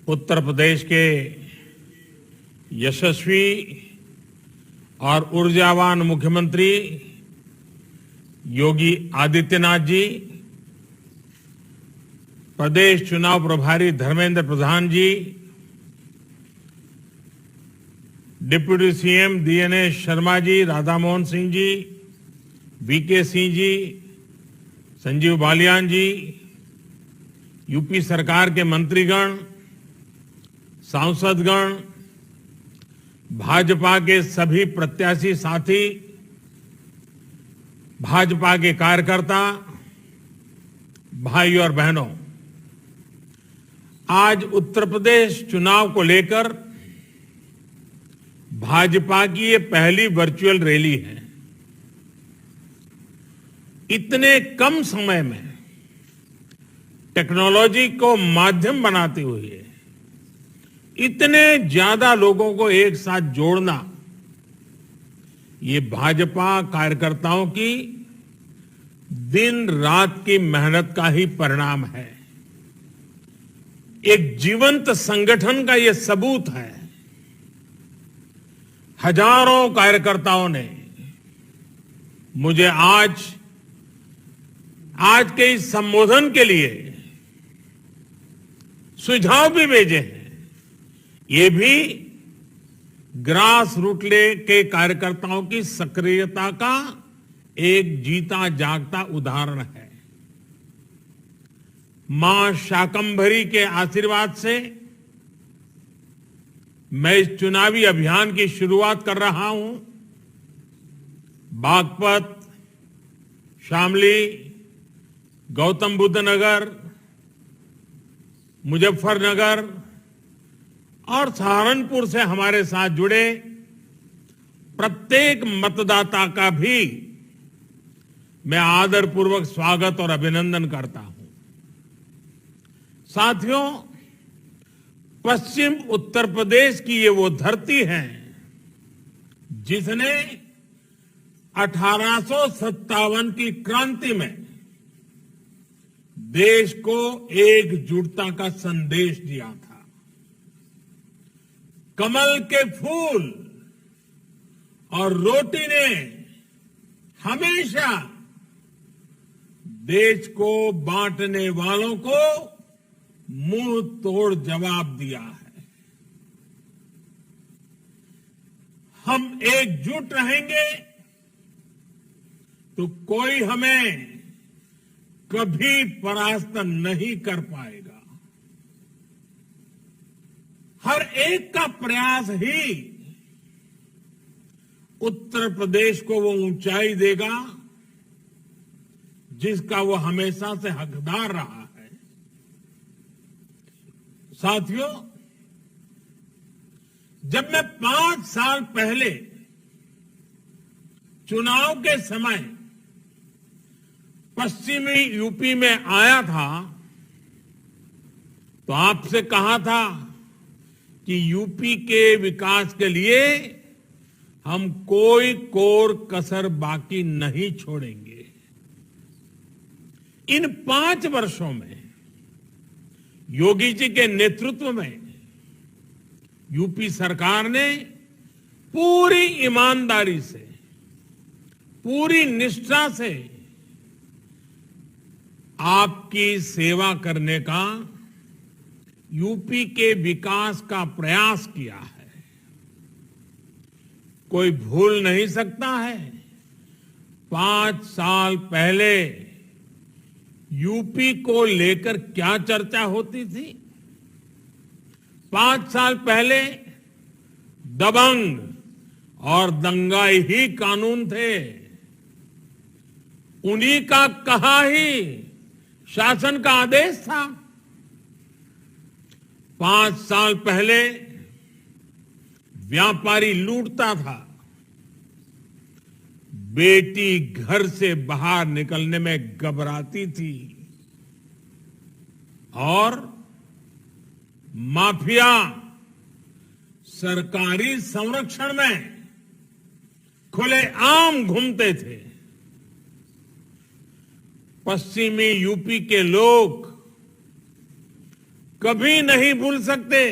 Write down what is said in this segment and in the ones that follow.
उत्तर प्रदेश के यशस्वी और ऊर्जावान मुख्यमंत्री योगी आदित्यनाथ जी, प्रदेश चुनाव प्रभारी धर्मेंद्र प्रधान जी, deputy CM DNS Sharma ji, Radha Mohan Singh ji, VK Singh ji, Sanjeev Balyan जी, यूपी सरकार के मंत्रीगण, सांसदगण, भाजपा के सभी प्रत्याशी साथी, भाजपा के कार्यकर्ता, भाई और बहनों, आज उत्तर प्रदेश चुनाव को लेकर भाजपा की ये पहली वर्चुअल रैली है। इतने कम समय में टेक्नोलॉजी को माध्यम बनाते हुए इतने ज्यादा लोगों को एक साथ जोड़ना, ये भाजपा कार्यकर्ताओं की दिन रात की मेहनत का ही परिणाम है। एक जीवंत संगठन का ये सबूत है। हजारों कार्यकर्ताओं ने मुझे आज के इस संबोधन के लिए सुझाव भी भेजे हैं। ये भी ग्रास रूट के कार्यकर्ताओं की सक्रियता का एक जीता जागता उदाहरण है। मां शाकंभरी के आशीर्वाद से मैं इस चुनावी अभियान की शुरुआत कर रहा हूं। बागपत, शामली, गौतम बुद्ध नगर, मुजफ्फरनगर और सहारनपुर से हमारे साथ जुड़े प्रत्येक मतदाता का भी मैं आदरपूर्वक स्वागत और अभिनंदन करता हूं। साथियों, पश्चिम उत्तर प्रदेश की ये वो धरती है जिसने 1857 की क्रांति में देश को एकजुटता का संदेश दिया था। कमल के फूल और रोटी ने हमेशा देश को बांटने वालों को मुंह तोड़ जवाब दिया है। हम एकजुट रहेंगे तो कोई हमें कभी परास्त नहीं कर पाएगा। हर एक का प्रयास ही उत्तर प्रदेश को वो ऊंचाई देगा जिसका वो हमेशा से हकदार रहा है। साथियों, जब मैं 5 साल पहले चुनाव के समय पश्चिमी यूपी में आया था तो आपसे कहा था कि यूपी के विकास के लिए हम कोई कोर कसर बाकी नहीं छोड़ेंगे। इन 5 वर्षों में योगी जी के नेतृत्व में यूपी सरकार ने पूरी ईमानदारी से, पूरी निष्ठा से आपकी सेवा करने का, यूपी के विकास का प्रयास किया है। कोई भूल नहीं सकता है 5 साल पहले यूपी को लेकर क्या चर्चा होती थी। 5 साल पहले दबंग और दंगाई ही कानून थे। उन्हीं का कहा ही शासन का आदेश था। 5 साल पहले व्यापारी लूटता था, बेटी घर से बाहर निकलने में घबराती थी और माफिया सरकारी संरक्षण में खुलेआम घूमते थे। पश्चिमी यूपी के लोग कभी नहीं भूल सकते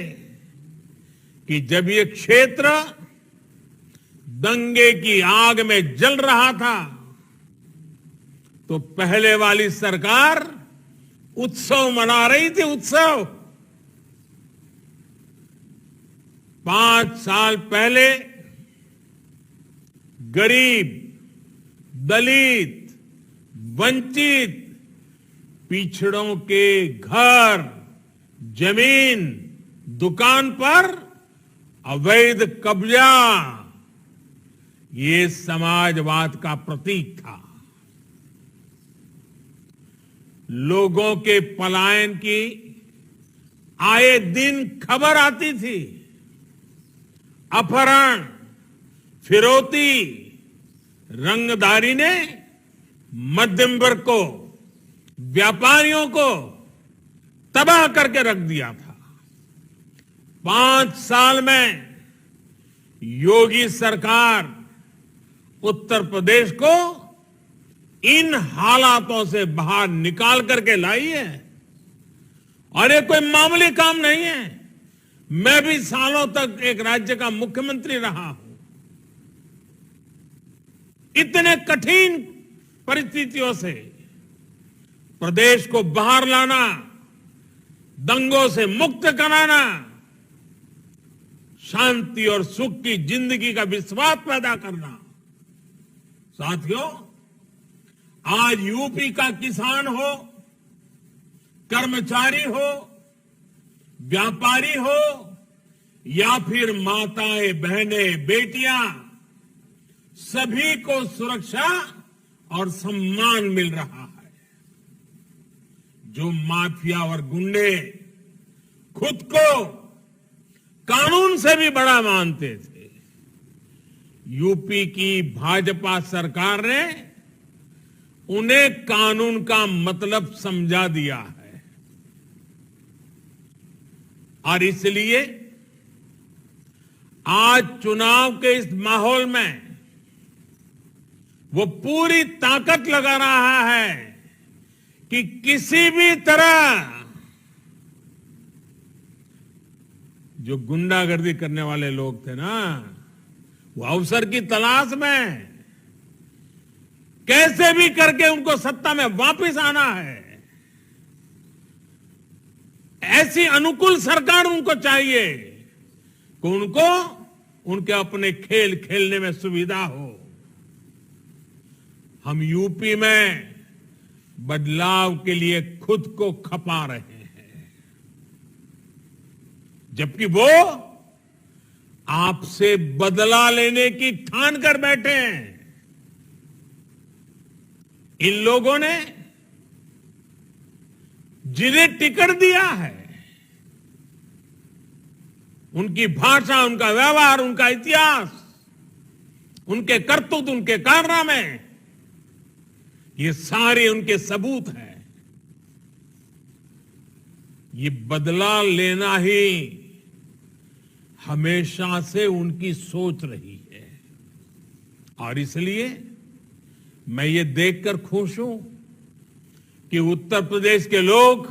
कि जब ये क्षेत्र दंगे की आग में जल रहा था तो पहले वाली सरकार उत्सव मना रही थी, उत्सव। 5 साल पहले गरीब, दलित, वंचित, पिछड़ों के घर, जमीन, दुकान पर अवैध कब्जा, ये समाजवाद का प्रतीक था। लोगों के पलायन की आए दिन खबर आती थी। अपहरण, फिरौती, रंगदारी ने मध्यम वर्ग को, व्यापारियों को तबाह करके रख दिया था। 5 साल में योगी सरकार उत्तर प्रदेश को इन हालातों से बाहर निकाल करके लाई है और ये कोई मामूली काम नहीं है। मैं भी सालों तक एक राज्य का मुख्यमंत्री रहा हूं। इतने कठिन परिस्थितियों से प्रदेश को बाहर लाना, दंगों से मुक्त कराना, शांति और सुख की जिंदगी का विश्वास पैदा करना। साथियों, आज यूपी का किसान हो, कर्मचारी हो, व्यापारी हो या फिर माताएं, बहनें, बेटियां, सभी को सुरक्षा और सम्मान मिल रहा है। जो माफिया और गुंडे खुद को कानून से भी बड़ा मानते थे, यूपी की भाजपा सरकार ने उन्हें कानून का मतलब समझा दिया है और इसलिए आज चुनाव के इस माहौल में वो पूरी ताकत लगा रहा है कि किसी भी तरह जो गुंडागर्दी करने वाले लोग थे ना, वो अवसर की तलाश में कैसे भी करके उनको सत्ता में वापस आना है। ऐसी अनुकूल सरकार उनको चाहिए कि उनको उनके अपने खेल खेलने में सुविधा हो। हम यूपी में बदलाव के लिए खुद को खपा रहे हैं, जबकि वो आपसे बदला लेने की ठान कर बैठे हैं। इन लोगों ने जिन्हें टिकट दिया है, उनकी भाषा, उनका व्यवहार, उनका इतिहास, उनके करतूत, उनके कारनामे, ये सारे उनके सबूत हैं। ये बदला लेना ही हमेशा से उनकी सोच रही है और इसलिए मैं ये देखकर खुश हूं कि उत्तर प्रदेश के लोग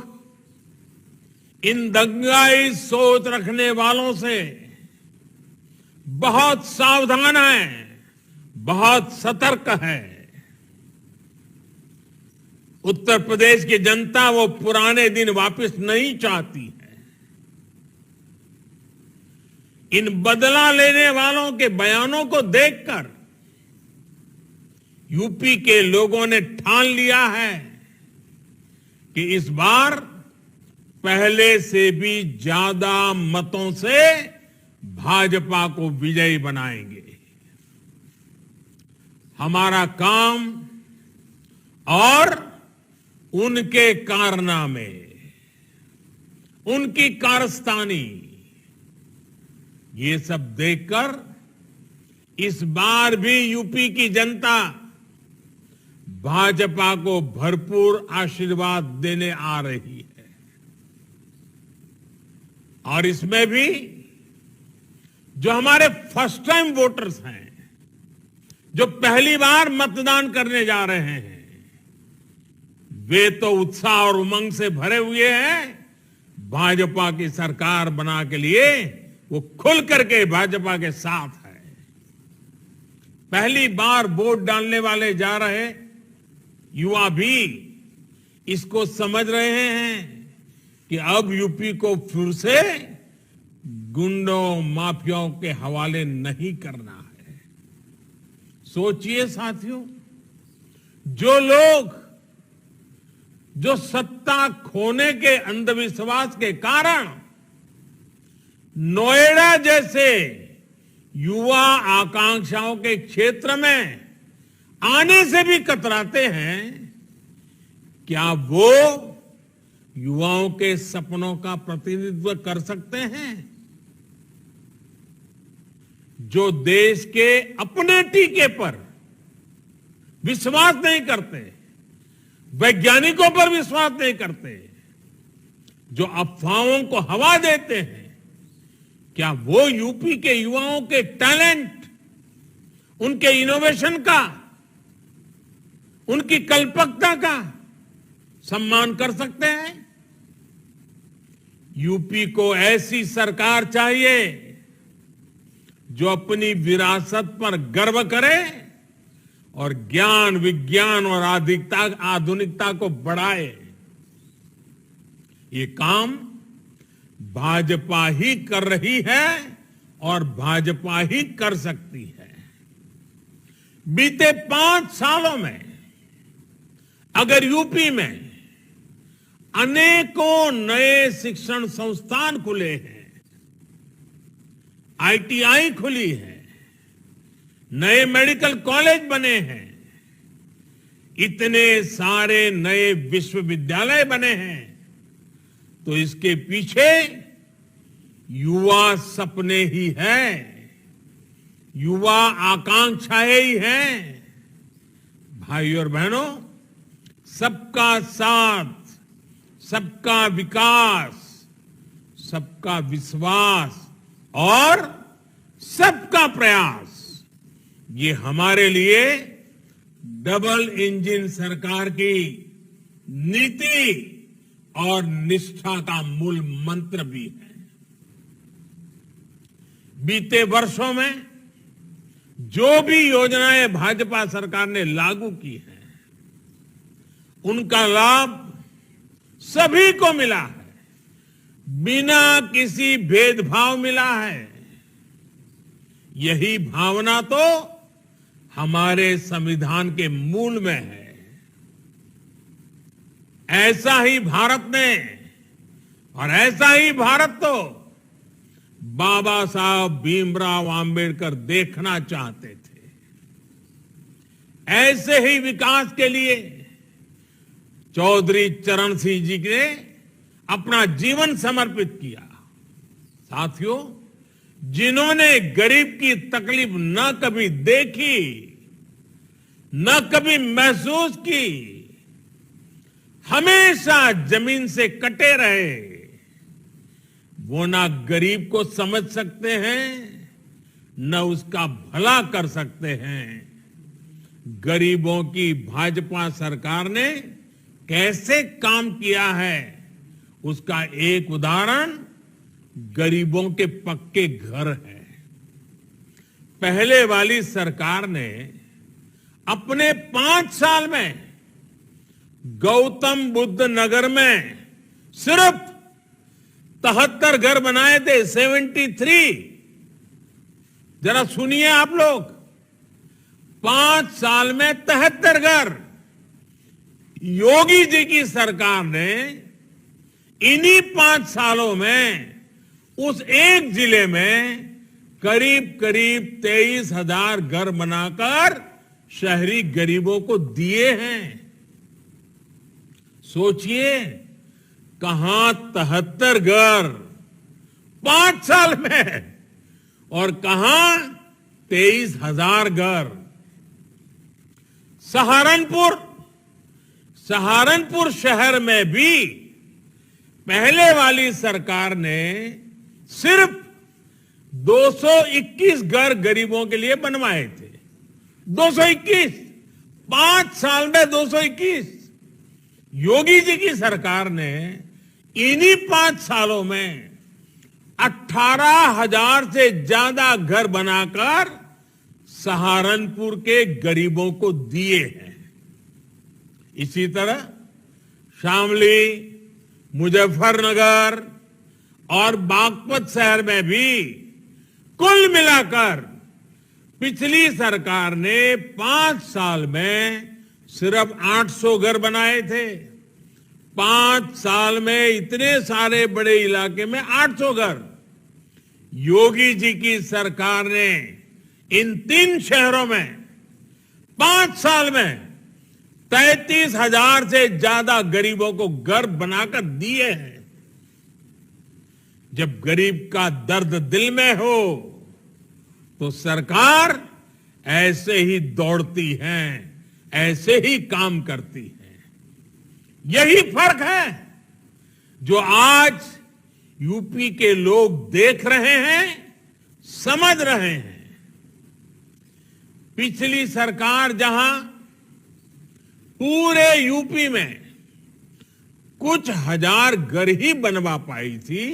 इन दंगाई सोच रखने वालों से बहुत सावधान हैं, बहुत सतर्क है। उत्तर प्रदेश की जनता वो पुराने दिन वापस नहीं चाहती है। इन बदला लेने वालों के बयानों को देखकर यूपी के लोगों ने ठान लिया है कि इस बार पहले से भी ज्यादा मतों से भाजपा को विजयी बनाएंगे। हमारा काम और उनके कारनामे, उनकी कारस्तानी, ये सब देखकर इस बार भी यूपी की जनता भाजपा को भरपूर आशीर्वाद देने आ रही है और इसमें भी जो हमारे फर्स्ट टाइम वोटर्स हैं, जो पहली बार मतदान करने जा रहे हैं, वे तो उत्साह और उमंग से भरे हुए हैं। भाजपा की सरकार बना के लिए वो खुल करके भाजपा के साथ है। पहली बार वोट डालने वाले जा रहे युवा भी इसको समझ रहे हैं कि अब यूपी को फिर से गुंडों माफियाओं के हवाले नहीं करना है। सोचिए साथियों, जो लोग जो सत्ता खोने के अंधविश्वास के कारण नोएडा जैसे युवा आकांक्षाओं के क्षेत्र में आने से भी कतराते हैं, क्या वो युवाओं के सपनों का प्रतिनिधित्व कर सकते हैं? जो देश के अपने टीके पर विश्वास नहीं करते, वैज्ञानिकों पर विश्वास नहीं करते, जो अफवाहों को हवा देते हैं, क्या वो यूपी के युवाओं के टैलेंट, उनके इनोवेशन का, उनकी कल्पकता का सम्मान कर सकते हैं? यूपी को ऐसी सरकार चाहिए जो अपनी विरासत पर गर्व करे और ज्ञान, विज्ञान और आधुनिकता को बढ़ाए। ये काम भाजपा ही कर रही है और भाजपा ही कर सकती है। बीते 5 सालों में अगर यूपी में अनेकों नए शिक्षण संस्थान खुले हैं, आईटीआई खुली है, नए मेडिकल कॉलेज बने हैं, इतने सारे नए विश्वविद्यालय बने हैं, तो इसके पीछे युवा सपने ही हैं, युवा आकांक्षाएं ही हैं। भाइयों और बहनों, सबका साथ, सबका विकास, सबका विश्वास और सबका प्रयास, ये हमारे लिए डबल इंजन सरकार की नीति और निष्ठा का मूल मंत्र भी है। बीते वर्षों में जो भी योजनाएं भाजपा सरकार ने लागू की हैं, उनका लाभ सभी को मिला है, बिना किसी भेदभाव मिला है। यही भावना तो हमारे संविधान के मूल में है। ऐसा ही भारत ने और ऐसा ही भारत तो बाबा साहब भीमराव आंबेडकर देखना चाहते थे। ऐसे ही विकास के लिए चौधरी चरण सिंह जी ने अपना जीवन समर्पित किया। साथियों, जिन्होंने गरीब की तकलीफ न कभी देखी, न कभी महसूस की, हमेशा जमीन से कटे रहे, वो ना गरीब को समझ सकते हैं, न उसका भला कर सकते हैं। गरीबों की भाजपा सरकार ने कैसे काम किया है, उसका एक उदाहरण गरीबों के पक्के घर है। पहले वाली सरकार ने अपने 5 साल में गौतम बुद्ध नगर में सिर्फ 73 घर बनाए थे, 73। जरा सुनिए आप लोग, 5 साल में 73 घर। योगी जी की सरकार ने इन्हीं 5 सालों में उस एक जिले में करीब करीब 23,000 घर बनाकर शहरी गरीबों को दिए हैं। सोचिए, कहां 73 घर 5 साल में और कहां 23,000 घर। सहारनपुर शहर में भी पहले वाली सरकार ने सिर्फ 221 घर गरीबों के लिए बनवाए थे। 221, 5 साल में 221। योगी जी की सरकार ने इन्हीं 5 सालों में 18,000 से ज्यादा घर बनाकर सहारनपुर के गरीबों को दिए हैं। इसी तरह शामली, मुजफ्फरनगर और बागपत शहर में भी कुल मिलाकर पिछली सरकार ने 5 साल में सिर्फ 800 घर बनाए थे। 5 साल में इतने सारे बड़े इलाके में 800 घर। योगी जी की सरकार ने इन 3 शहरों में 5 साल में 33,000 से ज्यादा गरीबों को घर बनाकर दिए हैं। जब गरीब का दर्द दिल में हो तो सरकार ऐसे ही दौड़ती है, ऐसे ही काम करती है। यही फर्क है जो आज यूपी के लोग देख रहे हैं, समझ रहे हैं। पिछली सरकार जहां पूरे यूपी में कुछ हजार घर ही बनवा पाई थी,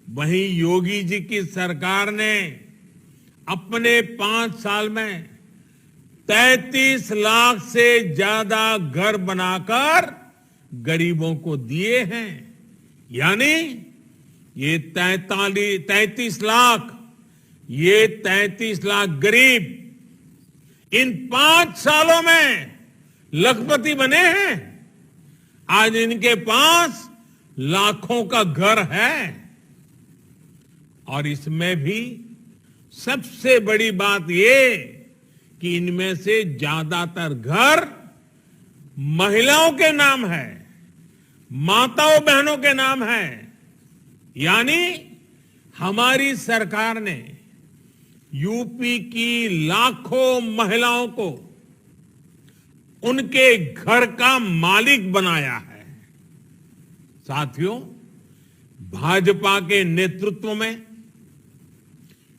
वहीं योगी जी की सरकार ने अपने 5 साल में 33 लाख से ज्यादा घर बनाकर गरीबों को दिए हैं। यानी ये 33 लाख गरीब इन 5 सालों में लखपति बने हैं। आज इनके पास लाखों का घर है। और इसमें भी सबसे बड़ी बात ये कि इनमें से ज्यादातर घर महिलाओं के नाम है, माताओं बहनों के नाम है। यानी हमारी सरकार ने यूपी की लाखों महिलाओं को उनके घर का मालिक बनाया है। साथियों, भाजपा के नेतृत्व में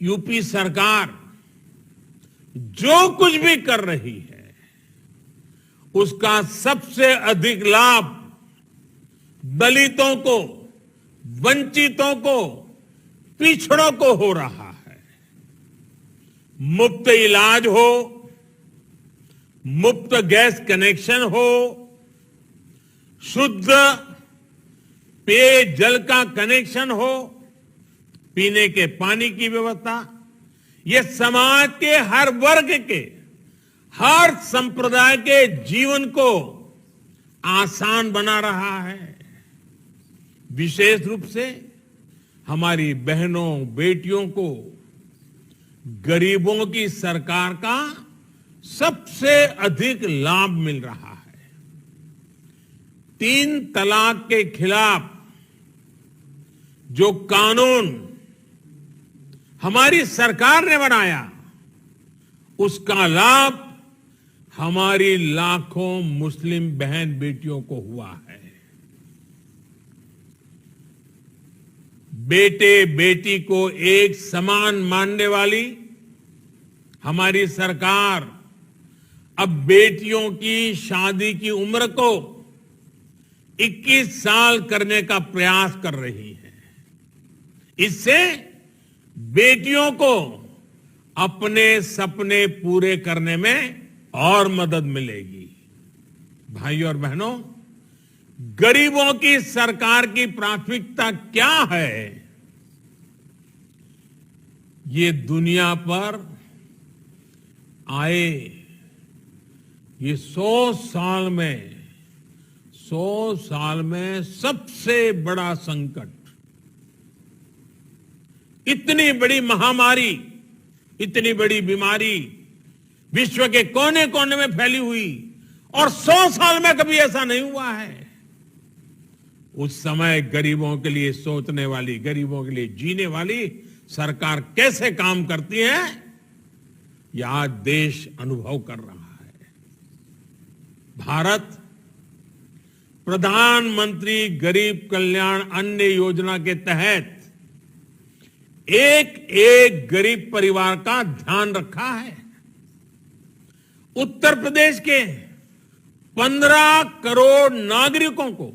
यूपी सरकार जो कुछ भी कर रही है, उसका सबसे अधिक लाभ दलितों को, वंचितों को, पिछड़ों को हो रहा है। मुफ्त इलाज हो, मुफ्त गैस कनेक्शन हो, शुद्ध पेयजल का कनेक्शन हो, पीने के पानी की व्यवस्था, ये समाज के हर वर्ग के, हर संप्रदाय के जीवन को आसान बना रहा है। विशेष रूप से हमारी बहनों, बेटियों को गरीबों की सरकार का सबसे अधिक लाभ मिल रहा है। 3 तलाक के खिलाफ जो कानून हमारी सरकार ने बनाया, उसका लाभ हमारी लाखों मुस्लिम बहन बेटियों को हुआ है। बेटे बेटी को एक समान मानने वाली हमारी सरकार अब बेटियों की शादी की उम्र को 21 साल करने का प्रयास कर रही है। इससे बेटियों को अपने सपने पूरे करने में और मदद मिलेगी। भाइयों और बहनों, गरीबों की सरकार की प्राथमिकता क्या है? ये दुनिया पर आए ये 100 साल में सबसे बड़ा संकट, इतनी बड़ी महामारी, इतनी बड़ी बीमारी विश्व के कोने कोने में फैली हुई, और 100 साल में कभी ऐसा नहीं हुआ है। उस समय गरीबों के लिए सोचने वाली, गरीबों के लिए जीने वाली सरकार कैसे काम करती है, यह आज देश अनुभव कर रहा है। भारत प्रधानमंत्री गरीब कल्याण अन्न योजना के तहत एक एक गरीब परिवार का ध्यान रखा है। उत्तर प्रदेश के 15 करोड़ नागरिकों को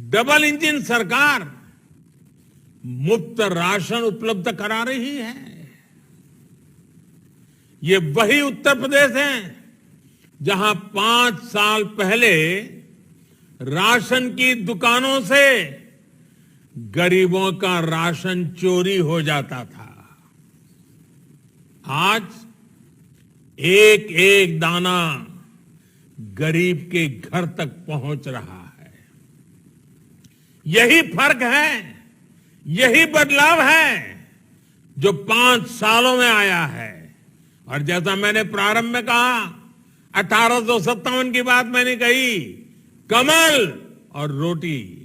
डबल इंजन सरकार मुफ्त राशन उपलब्ध करा रही है। ये वही उत्तर प्रदेश है जहां 5 साल पहले राशन की दुकानों से गरीबों का राशन चोरी हो जाता था। आज एक एक दाना गरीब के घर तक पहुंच रहा है। यही फर्क है, यही बदलाव है जो 5 सालों में आया है। और जैसा मैंने प्रारंभ में कहा, 1857 की बात मैंने कही, कमल और रोटी।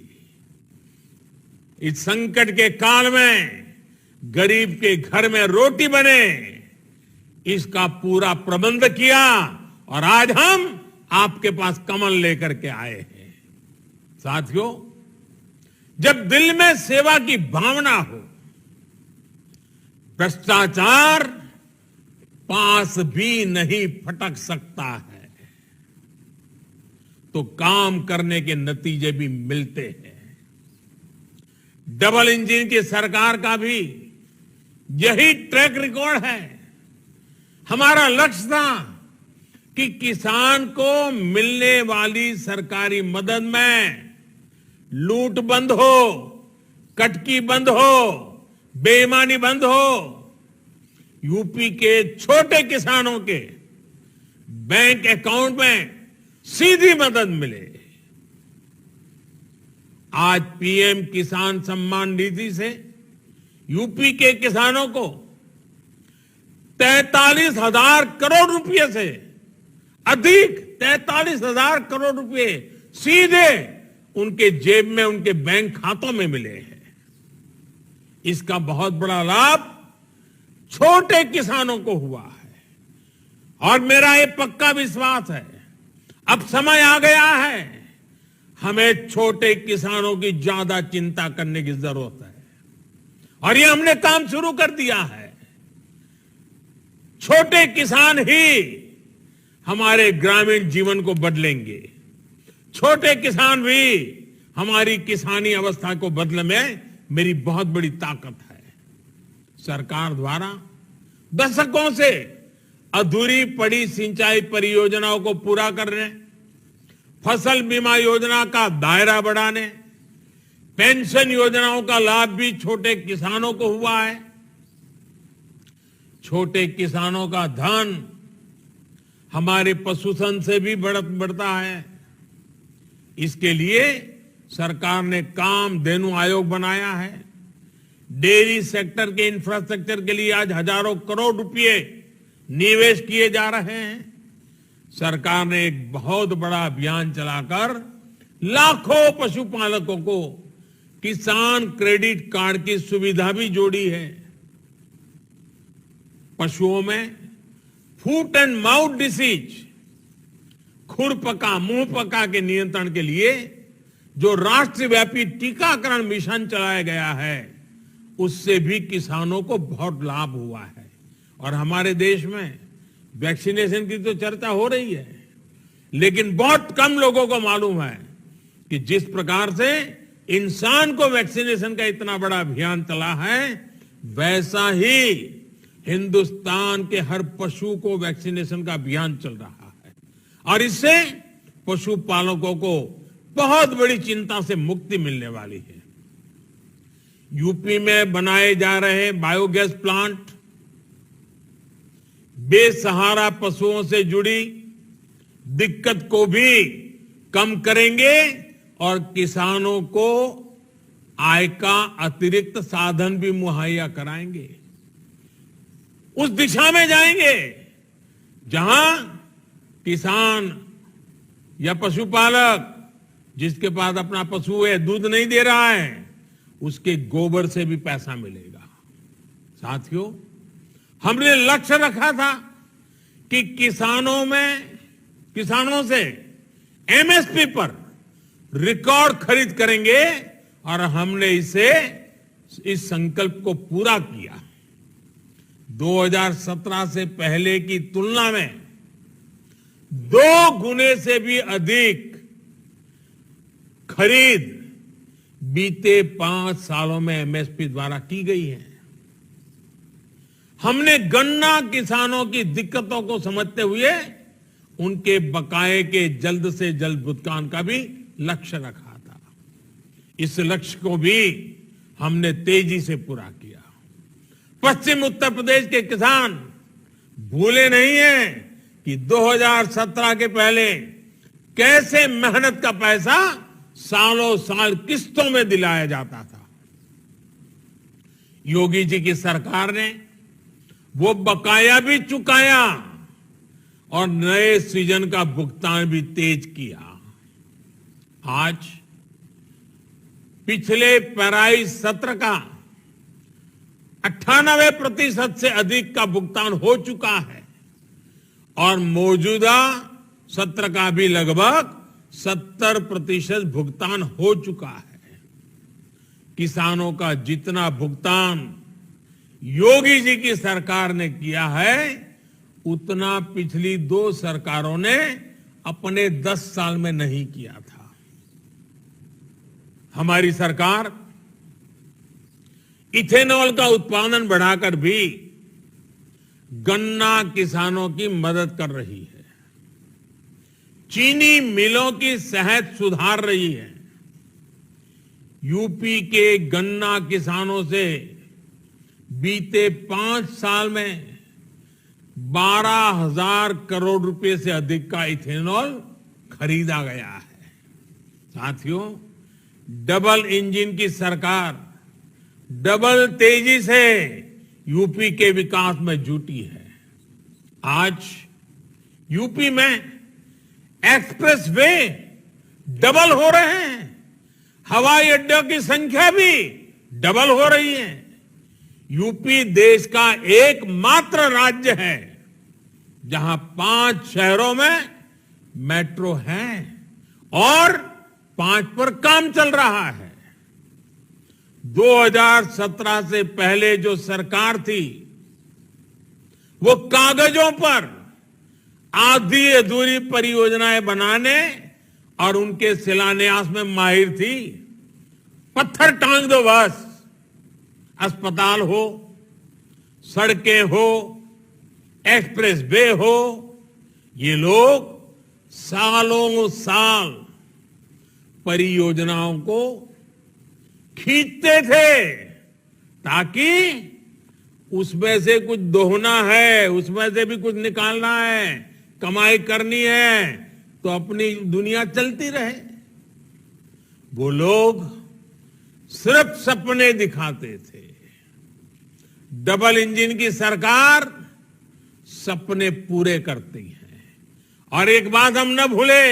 इस संकट के काल में गरीब के घर में रोटी बने, इसका पूरा प्रबंध किया और आज हम आपके पास कमल लेकर के आए हैं। साथियों, जब दिल में सेवा की भावना हो, भ्रष्टाचार पास भी नहीं फटक सकता है, तो काम करने के नतीजे भी मिलते हैं। डबल इंजन की सरकार का भी यही ट्रैक रिकॉर्ड है। हमारा लक्ष्य था कि किसान को मिलने वाली सरकारी मदद में लूट बंद हो, कटकी बंद हो, बेईमानी बंद हो, यूपी के छोटे किसानों के बैंक अकाउंट में सीधी मदद मिले। आज पीएम किसान सम्मान निधि से यूपी के किसानों को 43,000 करोड़ रुपए से अधिक 43,000 करोड़ रुपए सीधे उनके जेब में, उनके बैंक खातों में मिले हैं। इसका बहुत बड़ा लाभ छोटे किसानों को हुआ है और मेरा ये पक्का विश्वास है, अब समय आ गया है, हमें छोटे किसानों की ज्यादा चिंता करने की जरूरत है और ये हमने काम शुरू कर दिया है। छोटे किसान ही हमारे ग्रामीण जीवन को बदलेंगे। छोटे किसान भी हमारी किसानी अवस्था को बदलने में मेरी बहुत बड़ी ताकत है। सरकार द्वारा दशकों से अधूरी पड़ी सिंचाई परियोजनाओं को पूरा करने, फसल बीमा योजना का दायरा बढ़ाने, पेंशन योजनाओं का लाभ भी छोटे किसानों को हुआ है। छोटे किसानों का धन हमारे पशुधन से भी बढ़ता है। इसके लिए सरकार ने कामधेनु आयोग बनाया है। डेयरी सेक्टर के इंफ्रास्ट्रक्चर के लिए आज हजारों करोड़ रुपए निवेश किए जा रहे हैं। सरकार ने एक बहुत बड़ा अभियान चलाकर लाखों पशुपालकों को किसान क्रेडिट कार्ड की सुविधा भी जोड़ी है। पशुओं में फुट एंड माउथ डिसीज, खुरपका, मुंहपका के नियंत्रण के लिए जो राष्ट्रव्यापी टीकाकरण मिशन चलाया गया है, उससे भी किसानों को बहुत लाभ हुआ है। और हमारे देश में वैक्सीनेशन की तो चर्चा हो रही है, लेकिन बहुत कम लोगों को मालूम है कि जिस प्रकार से इंसान को वैक्सीनेशन का इतना बड़ा अभियान चला है, वैसा ही हिंदुस्तान के हर पशु को वैक्सीनेशन का अभियान चल रहा है और इससे पशुपालकों को बहुत बड़ी चिंता से मुक्ति मिलने वाली है। यूपी में बनाए जा रहे बायोगैस प्लांट बेसहारा पशुओं से जुड़ी दिक्कत को भी कम करेंगे और किसानों को आय का अतिरिक्त साधन भी मुहैया कराएंगे। उस दिशा में जाएंगे जहां किसान या पशुपालक जिसके पास अपना पशु है, दूध नहीं दे रहा है, उसके गोबर से भी पैसा मिलेगा। साथियों, हमने लक्ष्य रखा था कि किसानों से एमएसपी पर रिकॉर्ड खरीद करेंगे और हमने इस संकल्प को पूरा किया। 2017 से पहले की तुलना में 2 गुने से भी अधिक खरीद बीते 5 सालों में एमएसपी द्वारा की गई है। हमने गन्ना किसानों की दिक्कतों को समझते हुए उनके बकाये के जल्द से जल्द भुगतान का भी लक्ष्य रखा था। इस लक्ष्य को भी हमने तेजी से पूरा किया। पश्चिम उत्तर प्रदेश के किसान भूले नहीं हैं कि 2017 के पहले कैसे मेहनत का पैसा सालों साल किस्तों में दिलाया जाता था। योगी जी की सरकार ने वो बकाया भी चुकाया और नए सीजन का भुगतान भी तेज किया। आज पिछले पेराई सत्र का 98% से अधिक का भुगतान हो चुका है और मौजूदा सत्र का भी लगभग 70% भुगतान हो चुका है। किसानों का जितना भुगतान योगी जी की सरकार ने किया है उतना पिछली 2 सरकारों ने अपने 10 साल में नहीं किया था। हमारी सरकार इथेनॉल का उत्पादन बढ़ाकर भी गन्ना किसानों की मदद कर रही है। चीनी मिलों की सेहत सुधार रही है। यूपी के गन्ना किसानों से बीते 5 साल में 12,000 करोड़ रुपए से अधिक का इथेनॉल खरीदा गया है। साथियों, डबल इंजन की सरकार डबल तेजी से यूपी के विकास में जुटी है। आज यूपी में एक्सप्रेस वे डबल हो रहे हैं। हवाई अड्डों की संख्या भी डबल हो रही है। यूपी देश का एकमात्र राज्य है जहां 5 शहरों में मेट्रो है और 5 पर काम चल रहा है। 2017 से पहले जो सरकार थी वो कागजों पर आधी अधूरी परियोजनाएं बनाने और उनके शिलान्यास में माहिर थी। पत्थर टांग दो बस। अस्पताल हो, सड़कें हो, एक्सप्रेस वे हो, ये लोग सालों साल परियोजनाओं को खींचते थे ताकि उसमें से कुछ दोहना है, उसमें से भी कुछ निकालना है, कमाई करनी है तो अपनी दुनिया चलती रहे। वो लोग सिर्फ सपने दिखाते थे। डबल इंजन की सरकार सपने पूरे करती है। और एक बात हम न भूले,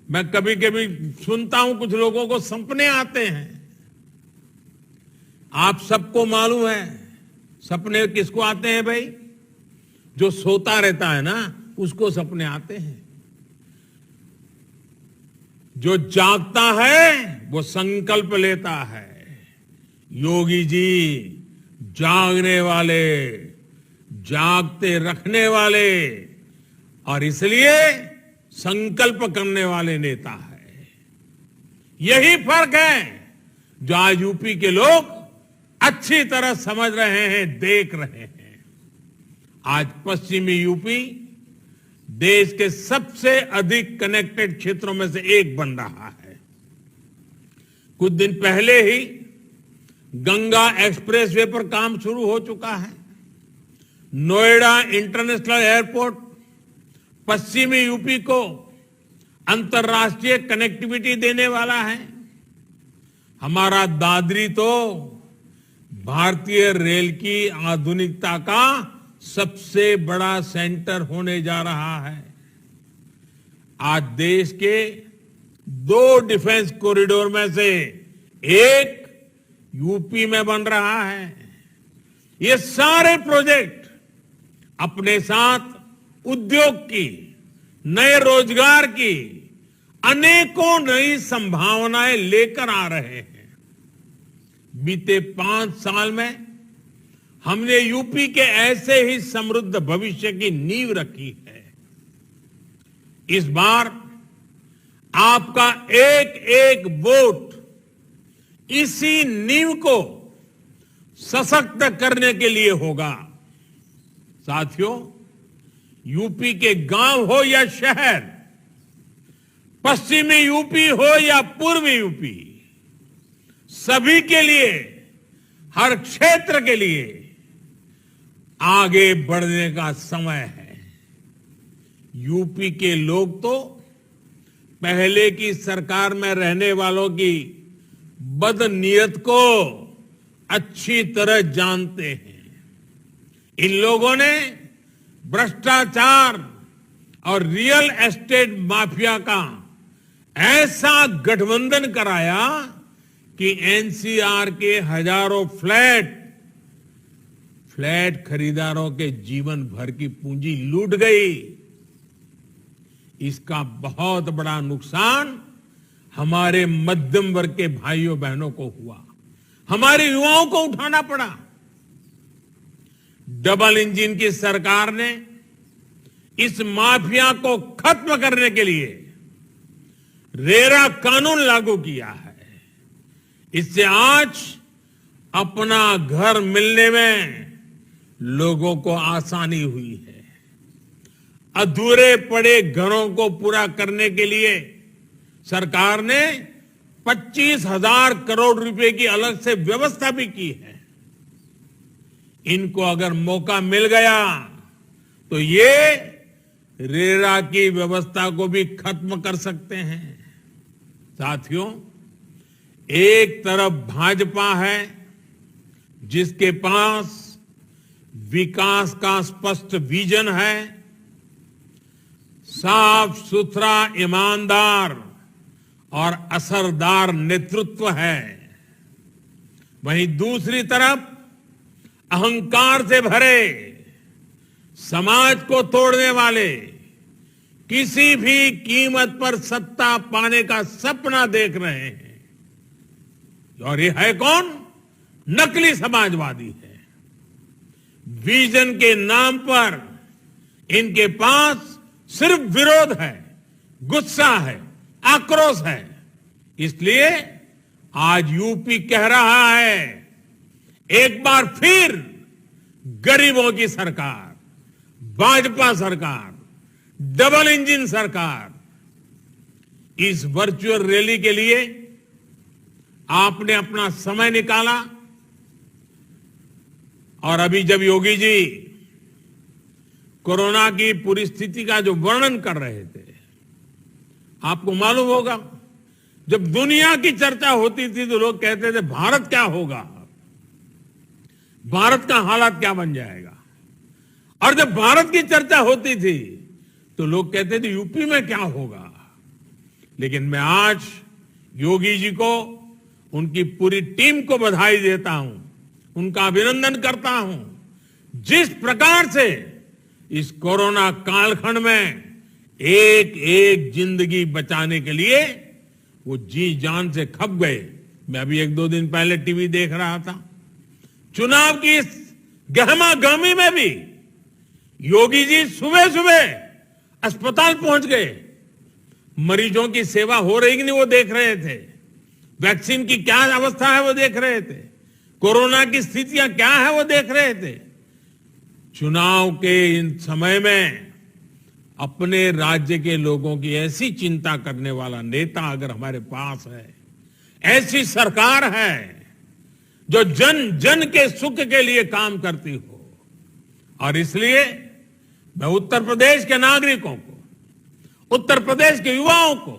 मैं कभी कभी सुनता हूं कुछ लोगों को सपने आते हैं। आप सबको मालूम है सपने किसको आते हैं भाई? जो सोता रहता है ना उसको सपने आते हैं। जो जागता है वो संकल्प लेता है। योगी जी जागने वाले, जागते रखने वाले और इसलिए संकल्प करने वाले नेता है। यही फर्क है जो आज यूपी के लोग अच्छी तरह समझ रहे हैं, देख रहे हैं। आज पश्चिमी यूपी देश के सबसे अधिक कनेक्टेड क्षेत्रों में से एक बन रहा है। कुछ दिन पहले ही गंगा एक्सप्रेसवे पर काम शुरू हो चुका है। नोएडा इंटरनेशनल एयरपोर्ट पश्चिमी यूपी को अंतर्राष्ट्रीय कनेक्टिविटी देने वाला है। हमारा दादरी तो भारतीय रेल की आधुनिकता का सबसे बड़ा सेंटर होने जा रहा है। आज देश के 2 डिफेंस कॉरिडोर में से एक यूपी में बन रहा है। ये सारे प्रोजेक्ट अपने साथ उद्योग की, नए रोजगार की अनेकों नई संभावनाएं लेकर आ रहे हैं। बीते 5 साल में हमने यूपी के ऐसे ही समृद्ध भविष्य की नींव रखी है। इस बार आपका एक एक वोट इसी नींव को सशक्त करने के लिए होगा। साथियों, यूपी के गांव हो या शहर, पश्चिमी यूपी हो या पूर्वी यूपी, सभी के लिए, हर क्षेत्र के लिए आगे बढ़ने का समय है। यूपी के लोग तो पहले की सरकार में रहने वालों की बदनीयत को अच्छी तरह जानते हैं। इन लोगों ने भ्रष्टाचार और रियल एस्टेट माफिया का ऐसा गठबंधन कराया कि एनसीआर के हजारों फ्लैट खरीदारों के जीवन भर की पूंजी लूट गई। इसका बहुत बड़ा नुकसान हमारे मध्यम वर्ग के भाइयों बहनों को हुआ, हमारे युवाओं को उठाना पड़ा। डबल इंजन की सरकार ने इस माफिया को खत्म करने के लिए रेरा कानून लागू किया है। इससे आज अपना घर मिलने में लोगों को आसानी हुई है। अधूरे पड़े घरों को पूरा करने के लिए सरकार ने 25,000 करोड़ रुपए की अलग से व्यवस्था भी की है। इनको अगर मौका मिल गया तो ये रेरा की व्यवस्था को भी खत्म कर सकते हैं। साथियों, एक तरफ भाजपा है जिसके पास विकास का स्पष्ट विजन है, साफ सुथरा, ईमानदार और असरदार नेतृत्व है। वहीं दूसरी तरफ अहंकार से भरे, समाज को तोड़ने वाले, किसी भी कीमत पर सत्ता पाने का सपना देख रहे हैं। और ये है कौन? नकली समाजवादी है। विजन के नाम पर इनके पास सिर्फ विरोध है, गुस्सा है, आक्रोश है। इसलिए आज यूपी कह रहा है, एक बार फिर गरीबों की सरकार, भाजपा सरकार, डबल इंजन सरकार। इस वर्चुअल रैली के लिए आपने अपना समय निकाला और अभी जब योगी जी कोरोना की पूरी स्थिति का जो वर्णन कर रहे थे, आपको मालूम होगा, जब दुनिया की चर्चा होती थी तो लोग कहते थे भारत क्या होगा, भारत का हालात क्या बन जाएगा। और जब भारत की चर्चा होती थी तो लोग कहते थे यूपी में क्या होगा। लेकिन मैं आज योगी जी को, उनकी पूरी टीम को बधाई देता हूं, उनका अभिनंदन करता हूं। जिस प्रकार से इस कोरोना कालखंड में एक एक जिंदगी बचाने के लिए वो जी जान से खप गए। मैं अभी 1-2 दिन पहले टीवी देख रहा था, चुनाव की इस गहमा गहमी में भी योगी जी सुबह सुबह अस्पताल पहुंच गए। मरीजों की सेवा हो रही कि नहीं वो देख रहे थे, वैक्सीन की क्या अवस्था है वो देख रहे थे, कोरोना की स्थितियां क्या है वो देख रहे थे। चुनाव के इन समय में अपने राज्य के लोगों की ऐसी चिंता करने वाला नेता अगर हमारे पास है, ऐसी सरकार है जो जन जन के सुख के लिए काम करती हो। और इसलिए मैं उत्तर प्रदेश के नागरिकों को, उत्तर प्रदेश के युवाओं को,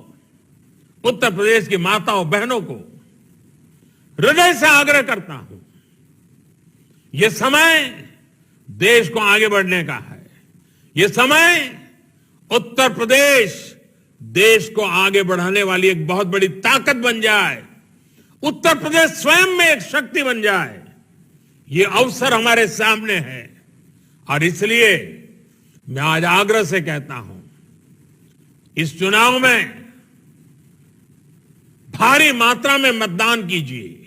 उत्तर प्रदेश की माताओं बहनों को हृदय से आग्रह करता हूं, यह समय देश को आगे बढ़ने का है। यह समय उत्तर प्रदेश देश को आगे बढ़ाने वाली एक बहुत बड़ी ताकत बन जाए, उत्तर प्रदेश स्वयं में एक शक्ति बन जाए। ये अवसर हमारे सामने है और इसलिए मैं आज आग्रह से कहता हूं, इस चुनाव में भारी मात्रा में मतदान कीजिए।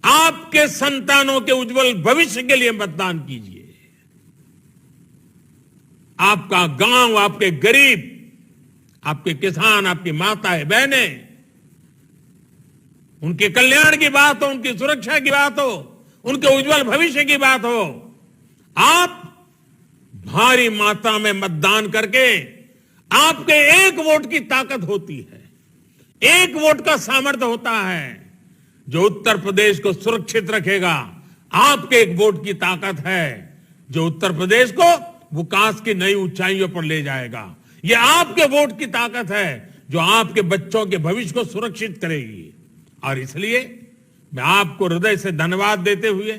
आपके संतानों के उज्जवल भविष्य के लिए मतदान कीजिए। आपका गांव, आपके गरीब आपके किसान, आपकी माताएं, बहनें, उनके कल्याण की बात हो, उनकी सुरक्षा की बात हो, उनके उज्जवल भविष्य की बात हो, आप भारी मात्रा में मतदान करके आपके एक वोट की ताकत होती है, एक वोट का सामर्थ्य होता है जो उत्तर प्रदेश को सुरक्षित रखेगा। आपके एक वोट की ताकत है जो उत्तर प्रदेश को विकास की नई ऊंचाइयों पर ले जाएगा। ये आपके वोट की ताकत है जो आपके बच्चों के भविष्य को सुरक्षित करेगी। और इसलिए मैं आपको हृदय से धन्यवाद देते हुए,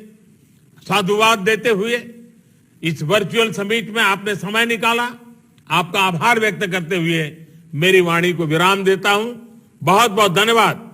साधुवाद देते हुए, इस वर्चुअल समिट में आपने समय निकाला, आपका आभार व्यक्त करते हुए मेरी वाणी को विराम देता हूं। बहुत बहुत धन्यवाद।